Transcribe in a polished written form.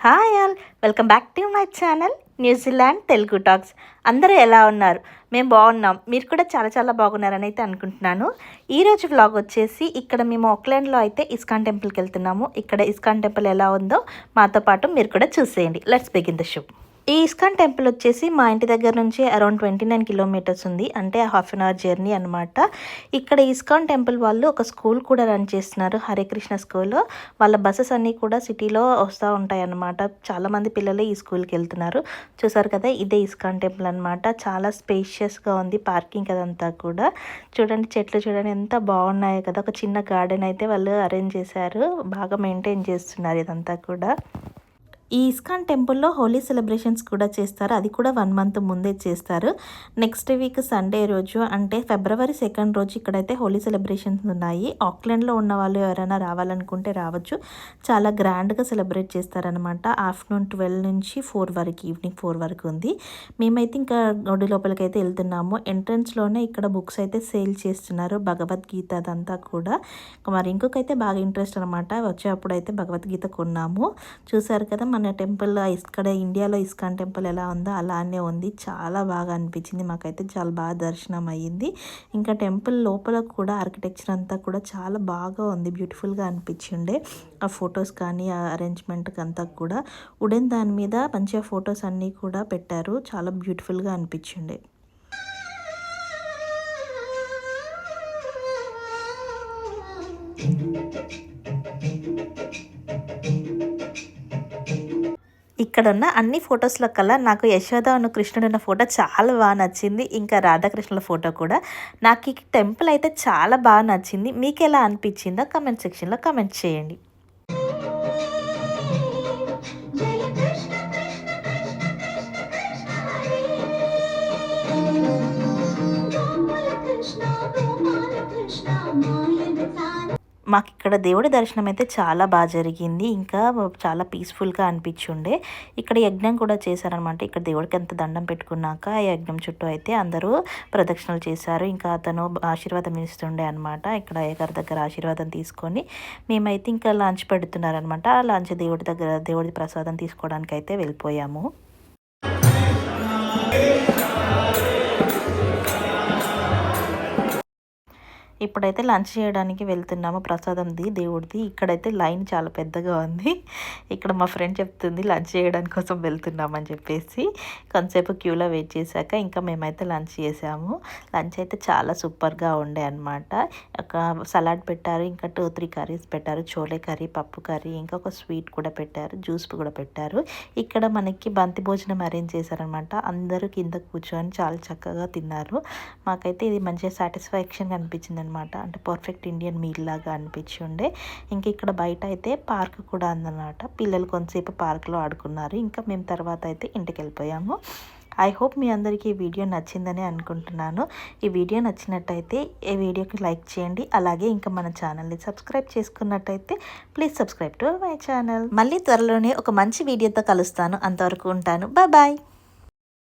Hi all, welcome back to my channel New Zealand Telugu talks. అందరూ ఎలా ఉన్నారు? మేము బాగున్నాం. మీరు కూడా చాలా చాలా బాగున్నారని అయితే అనుకుంటున్నాను. ఈరోజు వ్లాగ్ వచ్చేసి ఇక్కడ మేము ఆక్లాండ్లో అయితే ఇస్కాన్ టెంపుల్కి వెళ్తున్నాము. ఇక్కడ ఇస్కాన్ టెంపుల్ ఎలా ఉందో మాతో పాటు మీరు కూడా చూసేయండి. Let's begin the show. ఈ ఇస్కాన్ టెంపుల్ వచ్చేసి మా ఇంటి దగ్గర నుంచి అరౌండ్ 29 కిలోమీటర్స్ ఉంది, అంటే హాఫ్ అన్ అవర్ జర్నీ అనమాట. ఇక్కడ ఇస్కాన్ టెంపుల్ వాళ్ళు ఒక స్కూల్ కూడా రన్ చేస్తున్నారు, హరే కృష్ణ స్కూల్. వాళ్ళ బస్సెస్ అన్నీ కూడా సిటీలో వస్తూ ఉంటాయి అన్నమాట. చాలామంది పిల్లలు ఈ స్కూల్కి వెళ్తున్నారు. చూసారు కదా, ఇదే ఇస్కాన్ టెంపుల్ అనమాట. చాలా స్పేషియస్గా ఉంది, పార్కింగ్ అదంతా కూడా. చూడండి, చెట్లు చూడండి ఎంత బాగున్నాయో కదా. ఒక చిన్న గార్డెన్ అయితే వాళ్ళు అరేంజ్ చేశారు, బాగా మెయింటైన్ చేస్తున్నారు ఇదంతా కూడా. ఈ ఇస్కాన్ టెంపుల్లో హోలీ సెలబ్రేషన్స్ కూడా చేస్తారు, అది కూడా 1 మంత్ ముందే చేస్తారు. నెక్స్ట్ వీక్ సండే రోజు, అంటే ఫిబ్రవరి 2 రోజు ఇక్కడైతే హోలీ సెలబ్రేషన్స్ ఉన్నాయి. ఆక్లాండ్లో ఉన్న వాళ్ళు ఎవరైనా రావాలనుకుంటే రావచ్చు. చాలా గ్రాండ్గా సెలబ్రేట్ చేస్తారనమాట. ఆఫ్టర్నూన్ 12 నుంచి 4 వరకు, ఈవినింగ్ 4 వరకు ఉంది. మేమైతే ఇంకా గుడి లోపలికి అయితే వెళ్తున్నాము. ఎంట్రన్స్లోనే ఇక్కడ బుక్స్ అయితే సేల్ చేస్తున్నారు, భగవద్గీత అదంతా కూడా. మరి ఇంకొకైతే బాగా ఇంట్రెస్ట్ అనమాట, వచ్చేటప్పుడు అయితే భగవద్గీత కొన్నాము. చూసారు కదా మన టెంపుల్, ఇక్కడ ఇండియాలో ఇస్కాన్ టెంపుల్ ఎలా ఉందో అలానే ఉంది. చాలా బాగా అనిపించింది మాకైతే, చాలా బాగా దర్శనం అయ్యింది. ఇంకా టెంపుల్ లోపల కూడా ఆర్కిటెక్చర్ అంతా కూడా చాలా బాగా ఉంది, బ్యూటిఫుల్గా అనిపించిండే. ఆ ఫొటోస్ కానీ ఆ అరేంజ్మెంట్కి అంతా కూడా వుడెన్ దాని మీద మంచిగా ఫొటోస్ అన్నీ కూడా పెట్టారు, చాలా బ్యూటిఫుల్గా అనిపించిండే. ఇక్కడ ఉన్న అన్ని ఫొటోస్లో కల్లా నాకు యశోద అను కృష్ణుడు ఉన్న ఫోటో చాలా బాగా నచ్చింది. ఇంకా రాధాకృష్ణుల ఫోటో కూడా. నాకు ఈ టెంపుల్ అయితే చాలా బాగా నచ్చింది. మీకు ఎలా అనిపించిందో కమెంట్ సెక్షన్లో కమెంట్ చేయండి. మాకు ఇక్కడ దేవుడి దర్శనం అయితే చాలా బాగా జరిగింది. ఇంకా చాలా పీస్ఫుల్గా అనిపించుండే. ఇక్కడ యజ్ఞం కూడా చేశారనమాట. ఇక్కడ దేవుడికి ఎంత దండం పెట్టుకున్నాక ఆ యజ్ఞం చుట్టూ అయితే అందరూ ప్రదక్షిణలు చేశారు. ఇంకా అతను ఆశీర్వాదం ఇస్తుండే అనమాట. ఇక్కడ అయ్యగారి దగ్గర ఆశీర్వాదం తీసుకొని మేమైతే ఇంకా లంచ్ పెడుతున్నారనమాట. ఆ లంచ్ దేవుడి ప్రసాదం తీసుకోవడానికి అయితే వెళ్ళిపోయాము. ఇప్పుడైతే లంచ్ చేయడానికి వెళ్తున్నాము, ప్రసాదంది దేవుడిది. ఇక్కడైతే లైన్ చాలా పెద్దగా ఉంది. ఇక్కడ మా ఫ్రెండ్ చెప్తుంది లంచ్ చేయడానికి కోసం వెళ్తున్నామని చెప్పేసి. కొంతసేపు క్యూలో వెయిట్ చేశాక ఇంకా మేమైతే లంచ్ చేసాము. లంచ్ అయితే చాలా సూపర్గా ఉండే అనమాట. ఒక సలాడ్ పెట్టారు, ఇంకా 2-3 కర్రీస్ పెట్టారు. చోలే కర్రీ, పప్పు కర్రీ, ఇంకా ఒక స్వీట్ కూడా పెట్టారు, జ్యూస్ కూడా పెట్టారు. ఇక్కడ మనకి బంతి భోజనం అరేంజ్ చేశారనమాట. అందరూ కింద కూర్చొని చాలా చక్కగా తిన్నారు. మాకైతే ఇది మంచిగా సాటిస్ఫాక్షన్గా అనిపించింది అనమాట. అంటే పర్ఫెక్ట్ ఇండియన్ మీల్ లాగా అనిపించుండే. ఇంక ఇక్కడ బయట అయితే పార్క్ కూడా ఉందన్నమాట. పిల్లలు కొంతసేపు పార్క్లో ఆడుకున్నారు. ఇంకా మేము తర్వాత అయితే ఇంటికి వెళ్ళిపోయాము. ఐ హోప్ మీ అందరికీ ఈ వీడియో నచ్చిందని అనుకుంటున్నాను. ఈ వీడియో నచ్చినట్టయితే ఈ వీడియోకి లైక్ చేయండి. అలాగే ఇంకా మన ఛానల్ని సబ్స్క్రైబ్ చేసుకున్నట్టయితే please subscribe to my channel. మళ్ళీ త్వరలోనే ఒక మంచి వీడియోతో కలుస్తాను. అంతవరకు ఉంటాను. బాయ్.